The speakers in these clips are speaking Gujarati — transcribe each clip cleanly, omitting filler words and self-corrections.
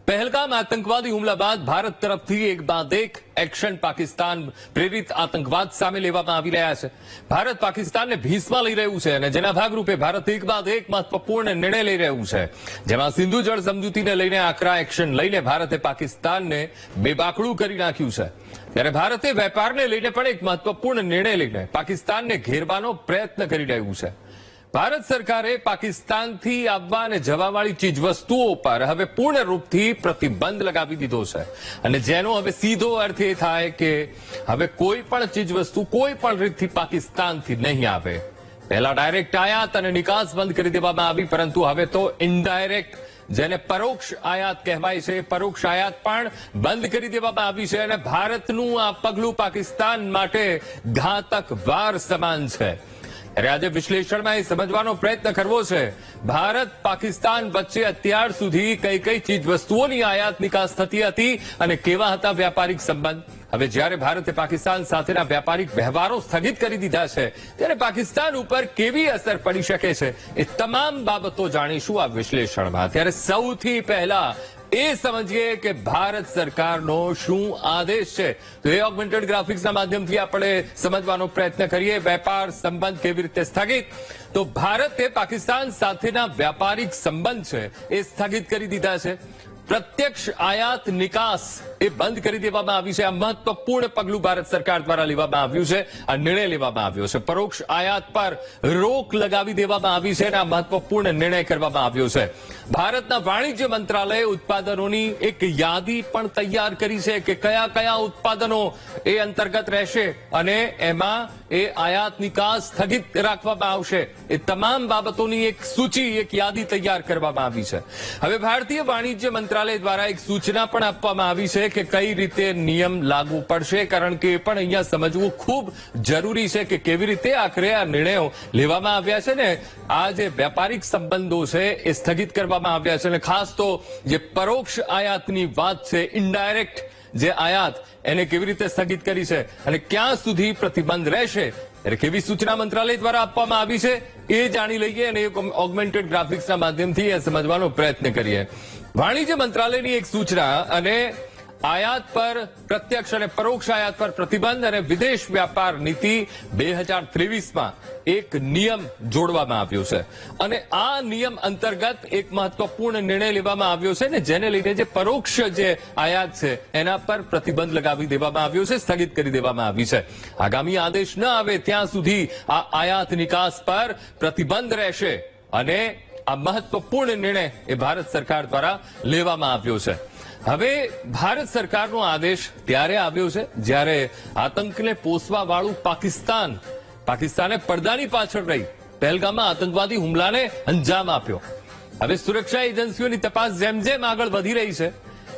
पहलगाम आतंकवादी હુમલા બાદ ભારત તરફથી એક બાદ એક એક્શન પાકિસ્તાન પ્રેરિત આતંકવાદ સામે લેવામાં આવી રહ્યા છે। ભારત પાકિસ્તાનને ભીસમાં લઈ રહ્યું છે અને જેના ભાગરૂપે ભારત એક બાદ એક મહત્વપૂર્ણ નિર્ણય લઈ રહ્યું છે, જેમાં સિંધુ જળ સમજૂતીને લઈને આકરા એક્શન લઈને ભારતે પાકિસ્તાનને બેબાકડું કરી નાખ્યું છે। ત્યારે ભારતે વેપારને લઈને પણ એક મહત્વપૂર્ણ નિર્ણય લઈને પાકિસ્તાનને ઘેરવાનો પ્રયત્ન કરી રહ્યું છે। ભારત સરકારે પાકિસ્તાનથી આવવા અને જવાવાળી ચીજવસ્તુઓ પર હવે પૂર્ણ રૂપથી પ્રતિબંધ લગાવી દીધો છે અને જેનો હવે સીધો અર્થ એ થાય કે હવે કોઈ પણ ચીજવસ્તુ કોઈ પણ રીતથી પાકિસ્તાનથી નહીં આવે। પહેલા ડાયરેક્ટ આયાત અને નિકાસ બંધ કરી દેવામાં આવી, પરંતુ હવે તો ઇનડાયરેક્ટ જેને પરોક્ષ આયાત કહેવાય છે, પરોક્ષ આયાત પણ બંધ કરી દેવામાં આવી છે અને ભારતનું આ પગલું પાકિસ્તાન માટે ઘાતક વાર સમાન છે। ત્યારે આજે વિશ્લેષણમાં એ સમજવાનો પ્રયત્ન કરવો છે ભારત પાકિસ્તાન વચ્ચે અત્યાર સુધી કઈ કઈ ચીજ વસ્તુઓની આયાત નિકાસ થતી હતી અને કેવા હતા વ્યાપારિક સંબંધ। હવે જ્યારે ભારતે પાકિસ્તાન સાથેના વ્યાપારિક વ્યવહારો સ્થગિત કરી દીધા છે ત્યારે પાકિસ્તાન ઉપર કેવી અસર પડી શકે છે એ તમામ બાબતો જાણીશું આ વિશ્લેષણમાં। ત્યારે સૌથી પહેલા એ સમજીએ કે ભારત સરકારનો શું આદેશ છે, તો એ ઓગમેન્ટેડ ગ્રાફિક્સના માધ્યમથી આપણે સમજવાનો પ્રયત્ન કરીએ। વેપાર સંબંધ કેવી રીતે સ્થગિત, તો ભારતે પાકિસ્તાન સાથેના વ્યાપારિક સંબંધ છે એ સ્થગિત કરી દીધા છે। પ્રત્યક્ષ આયાત નિકાસ એ બંધ કરી દેવામાં આવી છે। આ મહત્વપૂર્ણ પગલું ભારત સરકાર દ્વારા લેવામાં આવ્યું છે, આ નિર્ણય લેવામાં આવ્યો છે। પરોક્ષ આયાત પર રોક લગાવી દેવામાં આવી છે અને આ મહત્વપૂર્ણ નિર્ણય કરવામાં આવ્યો છે। ભારતના વાણિજ્ય મંત્રાલયે ઉત્પાદનોની એક યાદી પણ તૈયાર કરી છે કે કયા કયા ઉત્પાદનો એ અંતર્ગત રહેશે અને એમાં એ આયાત નિકાસ સ્થગિત રાખવામાં આવશે। એ તમામ બાબતોની એક સૂચિ, એક યાદી તૈયાર કરવામાં આવી છે। હવે ભારતીય વાણિજ્ય મંત્રાલય દ્વારા એક સૂચના પણ આપવામાં આવી છે કે કઈ રીતે નિયમ લાગુ પડશે, કારણ કે એ પણ અહીંયા સમજવું ખૂબ જરૂરી છે કે કેવી રીતે આખરે આ નિર્ણયો લેવામાં આવ્યા છે ને આ જે વ્યાપારિક સંબંધો છે એ સ્થગિત કરવામાં આવ્યા છે। અને ખાસ તો જે પરોક્ષ આયાતની વાત છે, ઇનડાયરેક્ટ જે આયાત એને કેવી રીતે સ્થગિત કરી છે અને ક્યાં સુધી પ્રતિબંધ રહેશે, ત્યારે કેવી સૂચના મંત્રાલય દ્વારા આપવામાં આવી છે એ જાણી લઈએ અને ઓગમેન્ટેડ ગ્રાફિક્સના માધ્યમથી એ સમજવાનો પ્રયત્ન કરીએ। વાણિજ્ય મંત્રાલયની એક સૂચના અને આયાત પર પ્રત્યક્ષ અને પરોક્ષ આયાત પર પ્રતિબંધ અને વિદેશ વ્યાપાર નીતિ 2023માં એક નિયમ જોડવામાં આવ્યો છે અને આ નિયમ અંતર્ગત એક મહત્વપૂર્ણ નિર્ણય લેવામાં આવ્યો છે ને જેને લઈને જે પરોક્ષ જે આયાત છે એના પર પ્રતિબંધ લગાવી દેવામાં આવ્યો છે, સ્થગિત કરી દેવામાં આવી છે। આગામી આદેશ ન આવે ત્યાં સુધી આ આયાત નિકાસ પર પ્રતિબંધ રહેશે અને આ મહત્વપૂર્ણ નિર્ણય એ ભારત સરકાર દ્વારા લેવામાં આવ્યો છે। હવે ભારત સરકારનો આદેશ ત્યારે આવ્યો છે જ્યારે આતંકને પોષવા વાળું પાકિસ્તાને પડદાની પાછળ રહી પહેલગામમાં આતંકવાદી હુમલાને અંજામ આપ્યો। હવે સુરક્ષા એજન્સીઓની તપાસ જેમ જેમ આગળ વધી રહી છે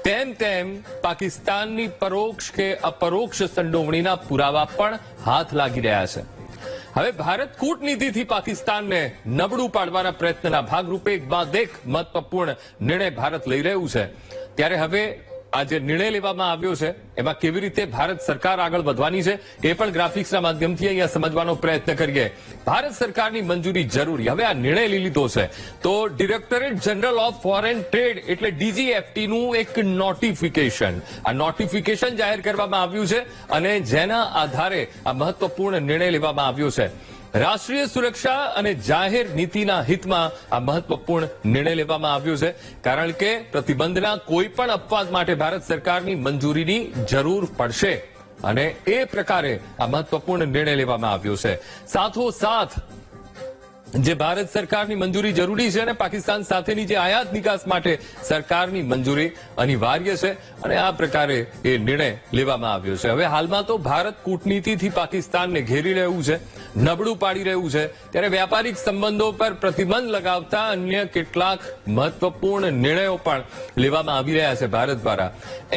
તેમ તેમ પાકિસ્તાનની પરોક્ષ કે અપરોક્ષ સંડોવણીના પુરાવા પણ હાથ લાગી રહ્યા છે। હવે ભારત કૂટનીતિથી પાકિસ્તાનને નબળું પાડવાના પ્રયત્નના ભાગરૂપે એક બાદ એક મહત્વપૂર્ણ નિર્ણય ભારત લઈ રહ્યું છે। ત્યારે હવે આ જે નિર્ણય લેવામાં આવ્યો છે એમાં કેવી રીતે ભારત સરકાર આગળ વધવાની છે એ પણ ગ્રાફિક્સના માધ્યમથી અહીંયા સમજવાનો પ્રયત્ન કરીએ। ભારત સરકારની મંજૂરી જરૂરી, હવે આ નિર્ણય લઈ લીધો છે તો directorate general of foreign trade એટલે DGFT નું એક નોટિફિકેશન જાહેર કરવામાં આવ્યું છે અને જેના આધારે આ મહત્વપૂર્ણ નિર્ણય લેવામાં આવ્યો છે। રાષ્ટ્રીય સુરક્ષા અને જાહેર નીતિના હિતમાં આ મહત્વપૂર્ણ નિર્ણય લેવામાં આવ્યો છે, કારણ કે પ્રતિબંધના કોઈ પણ અપવાદ માટે ભારત સરકારની મંજૂરીની જરૂર પડશે અને એ પ્રકારે આ મહત્વપૂર્ણ નિર્ણય લેવામાં આવ્યો છે। સાથોસાથ જે ભારત સરકારની મંજૂરી જરૂરી છે અને પાકિસ્તાન સાથેની જે આયાત નિકાસ માટે સરકારની મંજૂરી અનિવાર્ય છે અને આ પ્રકારે એ નિર્ણય લેવામાં આવ્યો છે। હવે હાલમાં તો ભારત કૂટનીતિથી પાકિસ્તાનને ઘેરી રહ્યું છે, નબળું પાડી રહ્યું છે, ત્યારે વ્યાપારિક સંબંધો પર પ્રતિબંધ લગાવતા અન્ય કેટલાક મહત્વપૂર્ણ નિર્ણયો પણ લેવામાં આવી રહ્યા છે ભારત દ્વારા।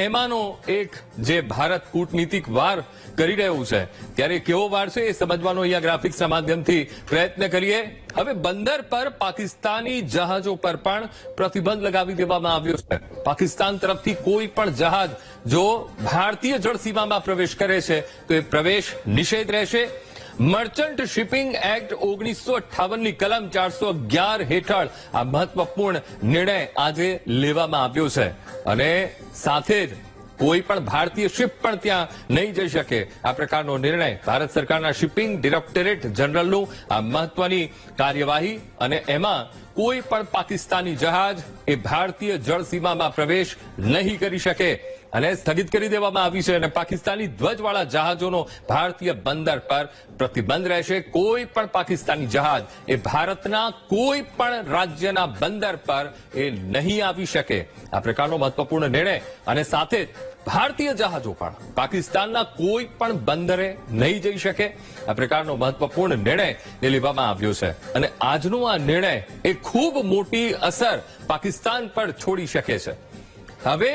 એમાંનો એક જે ભારત કૂટનીતિક વાર કરી રહ્યું છે ત્યારે કેવો વાર છે એ સમજવાનો અહીંયા ગ્રાફિક્સના માધ્યમથી પ્રયત્ન કરીએ। હવે બંદર પર પાકિસ્તાની જહાજો પર પણ પ્રતિબંધ લગાવી દેવામાં આવ્યો છે। પાકિસ્તાન તરફથી કોઈ પણ જહાજ જો ભારતીય જળસીમામાં પ્રવેશ કરે છે તો એ પ્રવેશ નિષેધ રહેશે। મર્ચન્ટ શિપિંગ એક્ટ 1958ની કલમ 411 હેઠળ આ મહત્વપૂર્ણ નિર્ણય આજે લેવામાં આવ્યો છે અને સાથે જ કોઈ પણ ભારતીય શિપ પણ ત્યાં નહીં જઈ શકે આ પ્રકારનો નિર્ણય ભારત સરકારના શિપિંગ ડિરેક્ટોરેટ જનરલનું આ મહત્વની કાર્યવાહી અને એમાં કોઈ પણ પાકિસ્તાની જહાજ એ ભારતીય જળસીમામાં પ્રવેશ નહીં કરી શકે અને સ્થગિત કરી દેવામાં આવી છે અને પાકિસ્તાની ધ્વજવાળા જહાજોનો ભારતીય બંદર પર પ્રતિબંધ રહેશે. કોઈ પણ પાકિસ્તાની જહાજ એ ભારતના કોઈ પણ રાજ્યના બંદર પર એ નહીં આવી શકે આ પ્રકારનો મહત્વપૂર્ણ નિર્ણય અને સાથે જ ભારતીય જહાજો પણ પાકિસ્તાનના કોઈ પણ બંદરે નહીં જઈ શકે આ પ્રકારનો મહત્વપૂર્ણ નિર્ણય એ લેવામાં આવ્યો છે અને આજનો આ નિર્ણય એ ખૂબ મોટી અસર પાકિસ્તાન પર છોડી શકે છે. હવે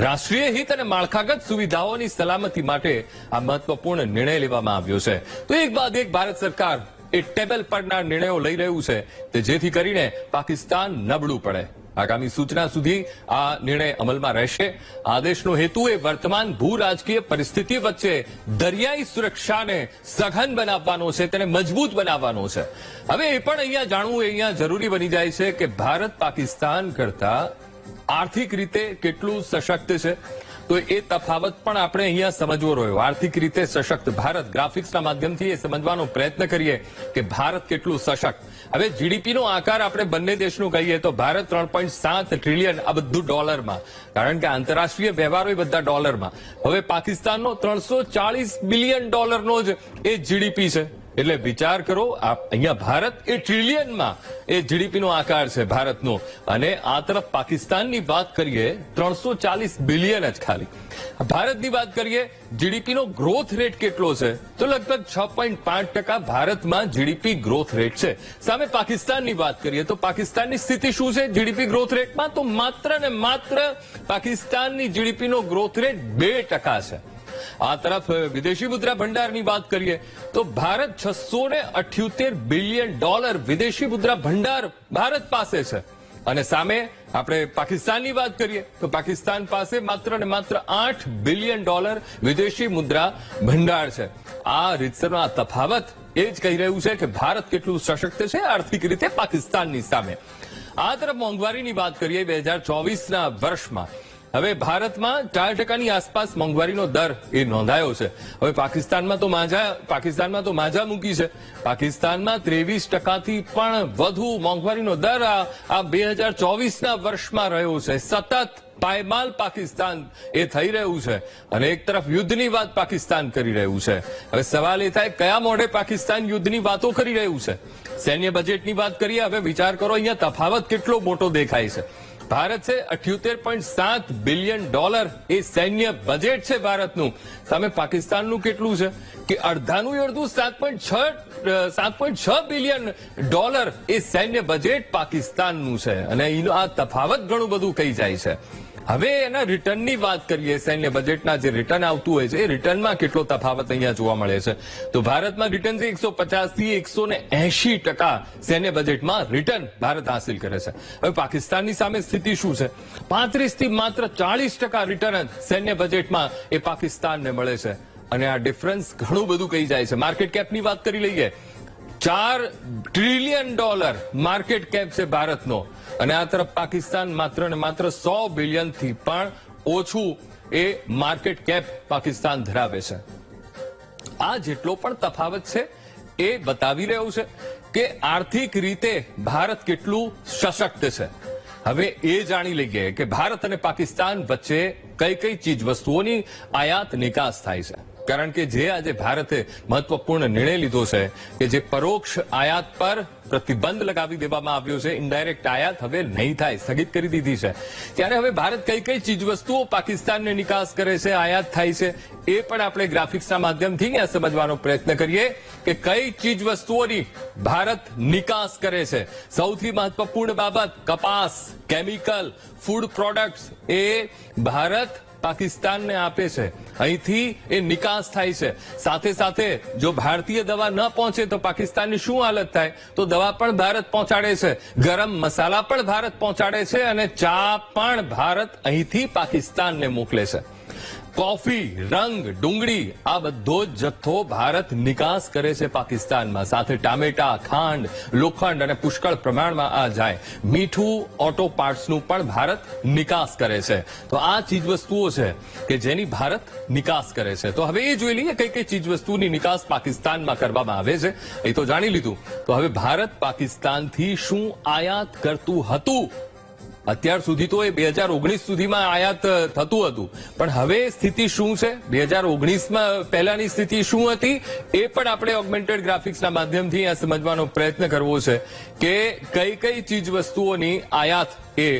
રાષ્ટ્રીય હિત અને માળખાગત સુવિધાઓની સલામતી માટે આ મહત્વપૂર્ણ નિર્ણય લેવામાં આવ્યો છે. તો એક બાદ એક ભારત સરકાર એ ટેબલ પરના નિર્ણયો લઈ રહ્યું છે તે જેથી કરીને પાકિસ્તાન નબળું પડે. આગામી સૂચના સુધી આ નિર્ણય અમલમાં રહેશે. આદેશનો હેતુ એ વર્તમાન ભૂ રાજકીય પરિસ્થિતિ વચ્ચે દરિયાઈ સુરક્ષાને સઘન બનાવવાનો છે, તેને મજબૂત બનાવવાનો છે. હવે એ પણ અહીંયા જાણવું અહીંયા જરૂરી બની જાય છે કે ભારત પાકિસ્તાન કરતા આર્થિક રીતે કેટલું સશક્ત છે. તો એ તફાવત પણ આપણે અહીંયા સમજવો રહ્યો. આર્થિક રીતે સશક્ત ભારત, ગ્રાફિક્સના માધ્યમથી એ સમજવાનો પ્રયત્ન કરીએ કે ભારત કેટલું સશક્ત. હવે જીડીપીનો આકાર આપણે બંને દેશનું કહીએ તો ભારત 3.7 ટ્રિલિયન, આ બધું ડોલરમાં, કારણ કે આંતરરાષ્ટ્રીય વ્યવહારો એ બધા ડોલરમાં. હવે પાકિસ્તાનનો 340 બિલિયન ડોલરનો જ એ જીડીપી છે. એટલે વિચાર કરો, અહીંયા ભારત એ ટ્રિલિયનમાં એ જીડીપીનો આકાર છે ભારતનો અને આ તરફ પાકિસ્તાનની વાત કરીએ 340 બિલિયન જ ખાલી. ભારતની વાત કરીએ જીડીપીનો ગ્રોથ રેટ કેટલો છે તો લગભગ 6.5% ભારતમાં જીડીપી ગ્રોથ રેટ છે. સામે પાકિસ્તાનની વાત કરીએ તો પાકિસ્તાનની સ્થિતિ શું છે જીડીપી ગ્રોથ રેટમાં? તો માત્ર ને માત્ર પાકિસ્તાનની જીડીપીનો ગ્રોથ રેટ 2% છે. આ તરફ વિદેશી મુદ્રા ભંડારની વાત કરીએ તો ભારત 678 બિલિયન ડોલર વિદેશી મુદ્રા ભંડાર ભારત પાસે છે અને સામે આપણે પાકિસ્તાનની વાત કરીએ તો પાકિસ્તાન પાસે માત્ર ને માત્ર 8 બિલિયન ડોલર વિદેશી મુદ્રા ભંડાર છે. આ રીતસરનો આ તફાવત એ જ કહી રહ્યું છે કે ભારત કેટલું સશક્ત છે આર્થિક રીતે પાકિસ્તાનની સામે. આ તરફ મોંઘવારીની વાત કરીએ 2024ના વર્ષમાં હવે ભારતમાં 4%ની આસપાસ મોંઘવારીનો દર એ નોંધાયો છે. હવે પાકિસ્તાનમાં તો માજા મૂકી છે. પાકિસ્તાનમાં 23%થી પણ વધુ મોંઘવારીનો દર આ 2024ના વર્ષમાં રહ્યો છે. સતત પાયમાલ પાકિસ્તાન એ થઈ રહ્યું છે અને એક તરફ યુદ્ધની વાત પાકિસ્તાન કરી રહ્યું છે. હવે સવાલ એ થાય કયા મોઢે પાકિસ્તાન યુદ્ધની વાતો કરી રહ્યું છે? સૈન્ય બજેટની વાત કરીએ. હવે વિચાર કરો અહીંયા તફાવત કેટલો મોટો દેખાય છે. ભારત છે 78.7 બિલિયન ડોલર એ સૈન્ય બજેટ છે ભારતનું. સામે પાકિસ્તાનનું કેટલું છે કે અડધાનું અડધું 7.6 બિલિયન ડોલર એ સૈન્ય બજેટ પાકિસ્તાનનું છે અને એનો આ તફાવત ઘણું બધું કહી જાય છે. હવે એના રિટર્નની વાત કરીએ, સૈન્ય બજેટના જે રિટર્ન આવતું હોય છે એ રિટર્નમાં કેટલો તફાવત અહીંયા જોવા મળે છે. તો ભારતમાં રિટર્ન છે 150 થી 180% સૈન્ય બજેટમાં રિટર્ન ભારત હાંસિલ કરે છે. હવે પાકિસ્તાનની સામે સ્થિતિ શું છે? 35 થી માત્ર 40% રિટર્ન સૈન્ય બજેટમાં એ પાકિસ્તાનને મળે છે અને આ ડિફરન્સ ઘણું બધું કહી જાય છે. માર્કેટ કેપની વાત કરી લઈએ. 4 ટ્રિલિયન ડોલર માર્કેટ કેપ છે ભારતનો અને આ તરફ પાકિસ્તાન માત્ર ને માત્ર 100 બિલિયનથી પણ ઓછું એ માર્કેટ કેપ પાકિસ્તાન ધરાવે છે. આ જેટલો પણ તફાવત છે એ બતાવી રહ્યું છે કે આર્થિક રીતે ભારત કેટલું સશક્ત છે. હવે એ જાણી લઈએ કે ભારત અને પાકિસ્તાન વચ્ચે કઈ કઈ ચીજ વસ્તુઓની આયાત નિકાસ થાય છે. કારણ કે જે આજે ભારતે મહત્વપૂર્ણ નિર્ણય લીધો છે કે જે પરોક્ષ આયાત પર પ્રતિબંધ લગાવી દેવામાં આવ્યો છે, ઇનડાયરેક્ટ આયાત હવે નહીં થાય, સ્થગિત કરી દીધી છે. ત્યારે હવે ભારત કઈ કઈ ચીજ વસ્તુઓ પાકિસ્તાનને નિકાસ કરે છે, આયાત થાય છે એ પણ આપણે ગ્રાફિક્સના માધ્યમથી સમજવાનો પ્રયત્ન કરીએ કે કઈ ચીજ વસ્તુઓની ભારત નિકાસ કરે છે. સૌથી મહત્વપૂર્ણ બાબત કપાસ, કેમિકલ, ફૂડ પ્રોડક્ટ્સ એ ભારત પાકિસ્તાનને આપે છે. અહીંથી એ નિકાસ થાય છે. સાથે સાથે જો ભારતીય દવા ન પહોંચે તો પાકિસ્તાનની શું હાલત થાય? તો દવા પણ ભારત પહોંચાડે છે, ગરમ મસાલા પણ ભારત પહોંચાડે છે અને ચા પણ ભારત અહીંથી પાકિસ્તાનને મોકલે છે. કોફી, રંગ, ડુંગળી આ બધો જ જથ્થો ભારત નિકાસ કરે છે પાકિસ્તાનમાં. સાથે ટામેટા, ખાંડ, લોખંડ અને પુષ્કળ પ્રમાણમાં આ જાય. મીઠું, ઓટો પાર્ટ્સનું પણ ભારત નિકાસ કરે છે. તો આ ચીજ વસ્તુઓ છે કે જેની ભારત નિકાસ કરે છે. તો હવે એ જોઈ લઈએ કઈ કઈ ચીજ વસ્તુની નિકાસ પાકિસ્તાનમાં કરવામાં આવે છે. એ તો જાણી લીધું. તો હવે ભારત પાકિસ્તાનથી શું આયાત કરતું હતું? અત્યાર સુધી તો એ 2019 સુધીમાં આયાત થતું હતું, પણ હવે સ્થિતિ શું છે? 2019માં પહેલાની સ્થિતિ શું હતી એ પણ આપણે ઓગમેન્ટેડ ગ્રાફિક્સના માધ્યમથી આ સમજવાનો પ્રયત્ન કરવો છે કે કઈ કઈ ચીજ વસ્તુઓની આયાત એ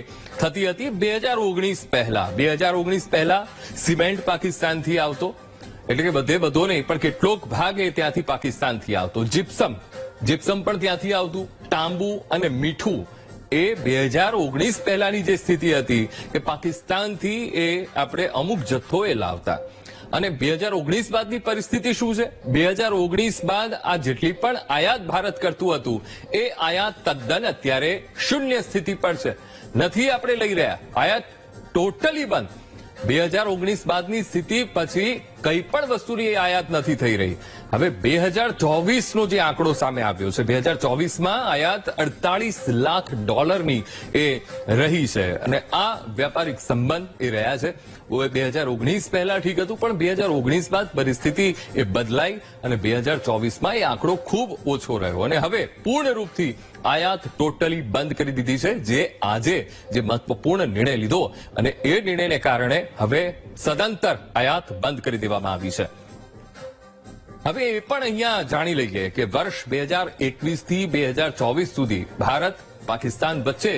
થતી હતી 2019 પહેલા. 2019 પહેલા સિમેન્ટ પાકિસ્તાનથી આવતો, એટલે કે બધો નહીં પણ કેટલોક ભાગ એ ત્યાંથી પાકિસ્તાનથી આવતો. જીપ્સમ પણ ત્યાંથી આવતું. તાંબુ અને મીઠું એ 2019 પહેલાની જે સ્થિતિ હતી કે પાકિસ્તાનથી એ આપણે અમુક જથ્થો એ લાવતા. અને 2019 બાદની પરિસ્થિતિ શું છે? 2019 બાદ આ જેટલી પણ આયાત ભારત કરતું હતું એ આયાત તદ્દન અત્યારે શૂન્ય સ્થિતિ પર છે. નથી આપણે લઈ રહ્યા, આયાત ટોટલી બંધ. 2019 બાદની સ્થિતિ પછી કઈ પણ વસ્તુની આયાત નથી થઈ રહી. હવે 2024નો જે આંકડો સામે આવ્યો છે, 2024માં આયાત $48 લાખ એ રહી છે. અને આ વ્યાપારિક સંબંધ એ રહ્યા છે. 2019 પહેલા ઠીક હતું, પણ 2019 બાદ પરિસ્થિતિ એ બદલાઈ અને 2024માં એ આંકડો ખૂબ ઓછો રહ્યો. અને હવે પૂર્ણ રૂપથી આયાત ટોટલી બંધ કરી દીધી છે, જે આજે જે મહત્વપૂર્ણ નિર્ણય લીધો અને એ નિર્ણયને કારણે હવે સદંતર આયાત બંધ કરી દેવામાં આવી છે. હવે એ પણ અહીંયા જાણી લઈએ કે વર્ષ 2021 થી 2024 સુધી ભારત પાકિસ્તાન વચ્ચે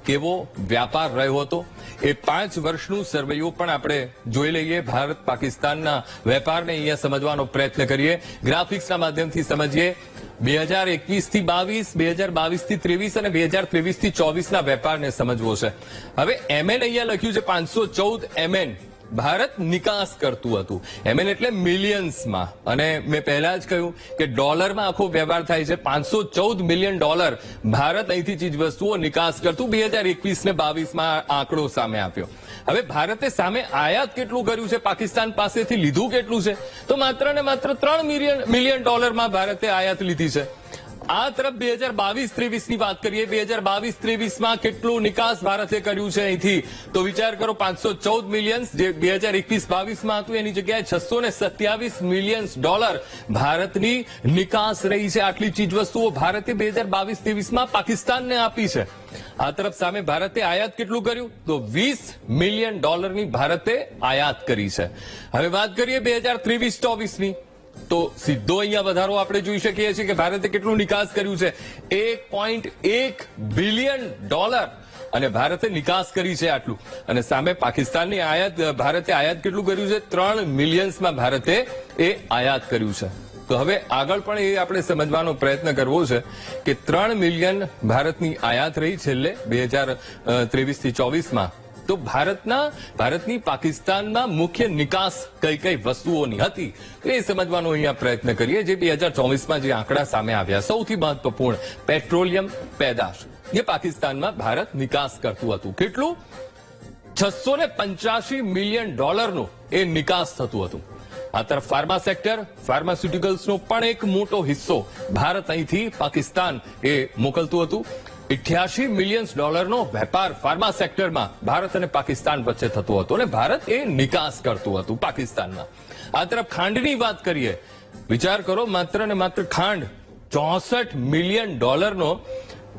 કેવો વ્યાપાર રહ્યો હતો. એ 5 વર્ષનું સર્વેયો પણ આપણે જોઈ લઈએ. ભારત પાકિસ્તાનના વેપારને અહીંયા સમજવાનો પ્રયત્ન કરીએ, ગ્રાફિક્સના માધ્યમથી સમજીએ. 2021 થી 22, 2022 થી 23 અને 2023 થી 24ના વેપારને સમજવો છે. હવે એમએન અહીંયા લખ્યું છે 514 MN ભારત નિકાસ કરતું હતું. એમએન એટલે મિલિયન્સમાં, અને મેં પહેલા જ કહ્યું કે ડોલરમાં આખો વ્યવહાર થાય છે. $514 મિલિયન ભારત અહીંથી ચીજ વસ્તુઓ નિકાસ કરતું 2021 ને 22માં આંકડો સામે આવ્યો. હવે ભારતે સામે આયાત કેટલું કર્યું છે, પાકિસ્તાન પાસેથી લીધું કેટલું છે? તો માત્ર ને માત્ર $3 મિલિયન ભારતે આયાત લીધી છે. આ તરફ 2022-23 ની વાત કરીએ. 2022-23માં કેટલું નિકાસ ભારતે કર્યું છે અહીંથી? તો વિચાર કરો, 514 મિલિયન જે 2021-22માં હતું એની જગ્યાએ $627 મિલિયન ભારતની નિકાસ રહી છે. આટલી ચીજ વસ્તુઓ ભારતે 2022-23માં પાકિસ્તાનને આપી છે. આ તરફ સામે ભારતે આયાત કેટલું કર્યું? તો $20 મિલિયન ભારતે આયાત કરી છે. હવે વાત કરીએ 2023-24ની, તો સીધો અહીંયા વધારો આપણે જોઈ શકીએ છીએ કે ભારતે કેટલું નિકાસ કર્યું છે, $1.1 બિલિયન, અને ભારતે નિકાસ કરી છે આટલું. અને સામે પાકિસ્તાનની આયાત, ભારતે આયાત કેટલું કર્યું છે? 3 મિલિયન્સમાં ભારતે એ આયાત કર્યું છે. તો હવે આગળ પણ એ આપણે સમજવાનો પ્રયત્ન કરવો છે કે 3 મિલિયન ભારતની આયાત રહી છેલ્લે 2023 થી 24માં. તો ભારતની પાકિસ્તાનમાં મુખ્ય નિકાસ કઈ કઈ વસ્તુઓની હતી એ સમજવાનો અહીંયા પ્રયત્ન કરીએ. જે 2024માં જે આંકડા સામે આવ્યા, સૌથી મહત્વપૂર્ણ પેટ્રોલિયમ પેદાશ, જે પાકિસ્તાનમાં ભારત નિકાસ કરતું હતું. કેટલું? $685 મિલિયન એ નિકાસ થતું હતું. આ તરફ ફાર્મા સેક્ટર, ફાર્માસ્યુટિકલ્સનો પણ એક મોટો હિસ્સો ભારત અહીંથી પાકિસ્તાન એ મોકલતું હતું. $88 મિલિયન વેપાર ફાર્મા સેક્ટરમાં ભારત અને પાકિસ્તાન વચ્ચે થતો હતો, અને ભારત એ નિકાસ કરતું હતું પાકિસ્તાનમાં. આ તરફ ખાંડની વાત કરીએ. વિચાર કરો, માત્ર ને માત્ર ખાંડ $64 મિલિયન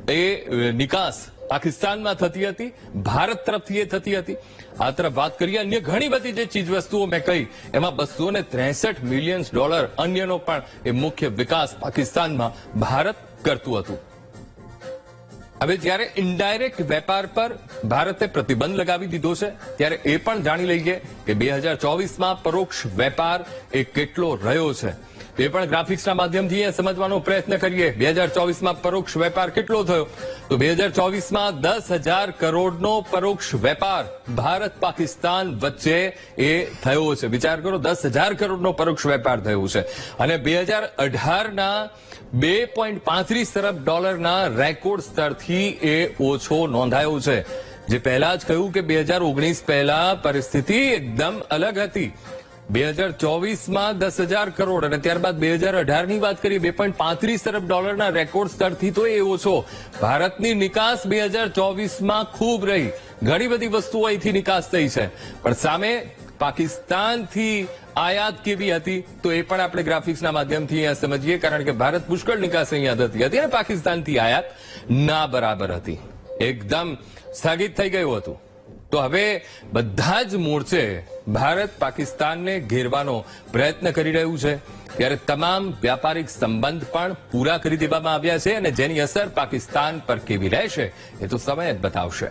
એ નિકાસ પાકિસ્તાનમાં થતી હતી, ભારત તરફથી એ થતી હતી. આ તરફ વાત કરીએ અન્ય ઘણી બધી જે ચીજ વસ્તુઓ મેં કહી, એમાં $263 મિલિયન અન્યનો પણ એ મુખ્ય વિકાસ પાકિસ્તાનમાં ભારત કરતું હતું. હવે જ્યારે ઇનડાયરેક્ટ વેપાર પર ભારતે પ્રતિબંધ લગાવી દીધો છે, ત્યારે એ પણ જાણી લઈએ કે 2024માં પરોક્ષ વેપાર એ કેટલો રહ્યો છે. એ પણ ગ્રાફિક્સના માધ્યમથી સમજવાનો પ્રયત્ન કરીએ. 2024માં પરોક્ષ વેપાર કેટલો થયો? તો 2024માં 10,000 કરોડનો પરોક્ષ વેપાર ભારત પાકિસ્તાન વચ્ચે એ થયો છે. વિચાર કરો, 10,000 કરોડનો પરોક્ષ વેપાર થયો છે. અને 2018ના $2.35 અરબ રેકોર્ડ સ્તરથી એ ઓછો નોંધાયો છે. જે પહેલા જ કહ્યું કે 2019 પહેલા પરિસ્થિતિ એકદમ અલગ હતી. 2024માં 10,000 કરોડ અને ત્યારબાદ 2018 ની વાત કરીએ 2.35 અરબ ડોલરના રેકોર્ડ સ્તરથી તો એ ઓછો. ભારતની નિકાસ 2024માં ખૂબ રહી. ઘણી બધી વસ્તુઓ અહીંથી નિકાસ થઈ છે, પણ સામે પાકિસ્તાનથી આયાત કેવી હતી તો એ પણ આપણે ગ્રાફિક્સના માધ્યમથી અહીંયા સમજીએ, કારણ કે ભારત પુષ્કળ નિકાસ અહીંયા થતી હતી અને પાકિસ્તાનથી આયાત ના બરાબર હતી, એકદમ સ્થગિત થઈ ગયું હતું. તો હવે બધા જ મોરચે ભારત પાકિસ્તાનને ઘેરવાનો પ્રયત્ન કરી રહ્યું છે, ત્યારે તમામ વ્યાપારિક સંબંધ પણ પૂરા કરી દેવામાં આવ્યા છે અને જેની અસર પાકિસ્તાન પર કેવી રહેશે એ તો સમય જ બતાવશે.